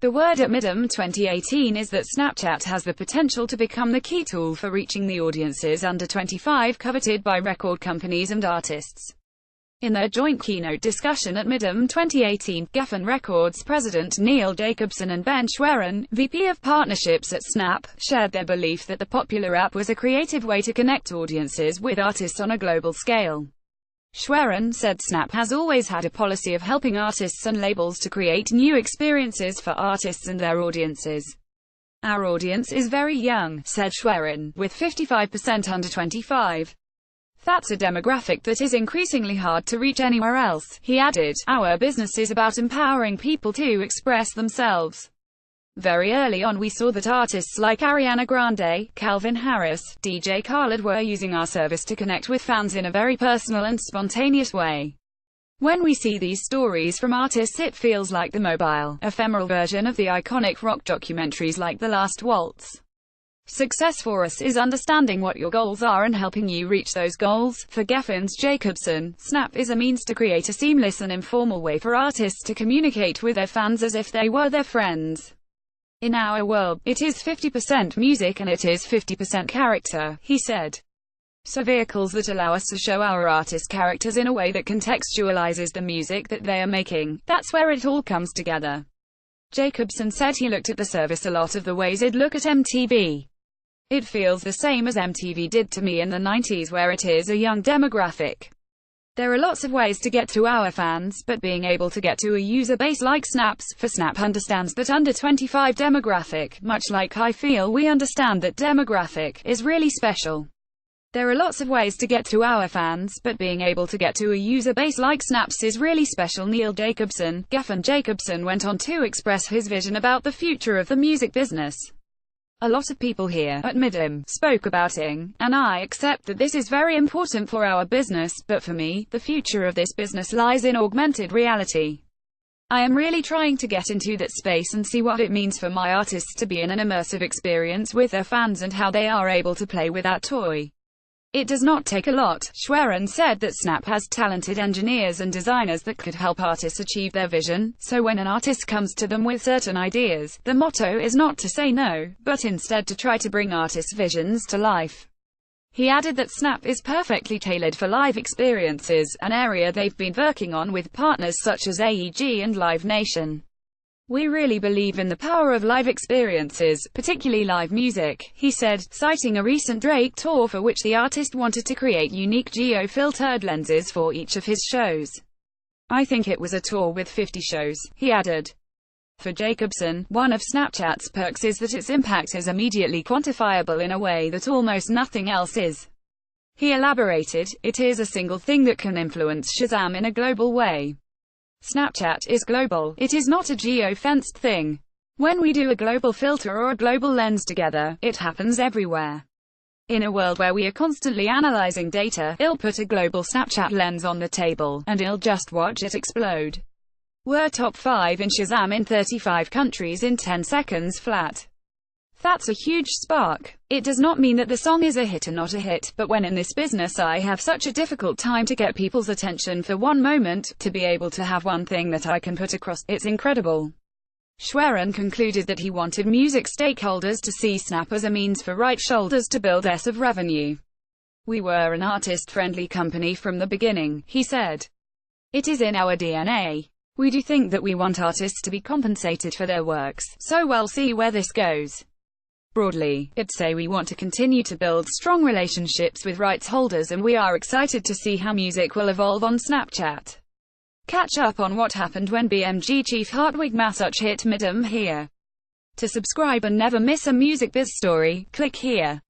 The word at Midem 2018 is that Snapchat has the potential to become the key tool for reaching the audiences under 25 coveted by record companies and artists. In their joint keynote discussion at Midem 2018, Geffen Records president Neil Jacobson and Ben Schwerin, VP of Partnerships at Snap, shared their belief that the popular app was a creative way to connect audiences with artists on a global scale. Schwerin said Snap has always had a policy of helping artists and labels to create new experiences for artists and their audiences. Our audience is very young, said Schwerin, with 55% under 25. That's a demographic that is increasingly hard to reach anywhere else. He added, our business is about empowering people to express themselves. Very early on we saw that artists like Ariana Grande, Calvin Harris, DJ Khaled were using our service to connect with fans in a very personal and spontaneous way. When we see these stories from artists, it feels like the mobile, ephemeral version of the iconic rock documentaries like The Last Waltz. Success for us is understanding what your goals are and helping you reach those goals. For Geffen's Jacobson, Snap is a means to create a seamless and informal way for artists to communicate with their fans as if they were their friends. In our world, it is 50% music and it is 50% character, he said. So vehicles that allow us to show our artists' characters in a way that contextualizes the music that they are making, that's where it all comes together. Jacobson said he looked at the service a lot of the ways I'd look at MTV. It feels the same as MTV did to me in the 90s, where it is a young demographic. There are lots of ways to get to our fans, but being able to get to a user base like Snap's, for Snap understands that under 25 demographic, much like I feel we understand that demographic, is really special. There are lots of ways to get to our fans, but being able to get to a user base like Snap's is really special. Neil Jacobson, Geffen Jacobson went on to express his vision about the future of the music business. A lot of people here at Midem spoke about it, and I accept that this is very important for our business, but for me, the future of this business lies in augmented reality. I am really trying to get into that space and see what it means for my artists to be in an immersive experience with their fans and how they are able to play with that toy. It does not take a lot. Schwerin said that Snap has talented engineers and designers that could help artists achieve their vision, so when an artist comes to them with certain ideas, the motto is not to say no, but instead to try to bring artists' visions to life. He added that Snap is perfectly tailored for live experiences, an area they've been working on with partners such as AEG and Live Nation. We really believe in the power of live experiences, particularly live music, he said, citing a recent Drake tour for which the artist wanted to create unique geo-filtered lenses for each of his shows. I think it was a tour with 50 shows, he added. For Jacobson, one of Snapchat's perks is that its impact is immediately quantifiable in a way that almost nothing else is. He elaborated, it is a single thing that can influence Shazam in a global way. Snapchat is global, it is not a geo-fenced thing. When we do a global filter or a global lens together, it happens everywhere. In a world where we are constantly analyzing data, I'll put a global Snapchat lens on the table, and I'll just watch it explode. We're top 5 in Shazam in 35 countries in 10 seconds flat. That's a huge spark. It does not mean that the song is a hit or not a hit, but when in this business I have such a difficult time to get people's attention for one moment, to be able to have one thing that I can put across, it's incredible. Schwerin concluded that he wanted music stakeholders to see Snap as a means for right shoulders to build S of revenue. We were an artist-friendly company from the beginning, he said. It is in our DNA. We do think that we want artists to be compensated for their works, so we'll see where this goes. Broadly, I'd say we want to continue to build strong relationships with rights holders, and we are excited to see how music will evolve on Snapchat. Catch up on what happened when BMG chief Hartwig Masuch hit Midem here. To subscribe and never miss a music biz story, click here.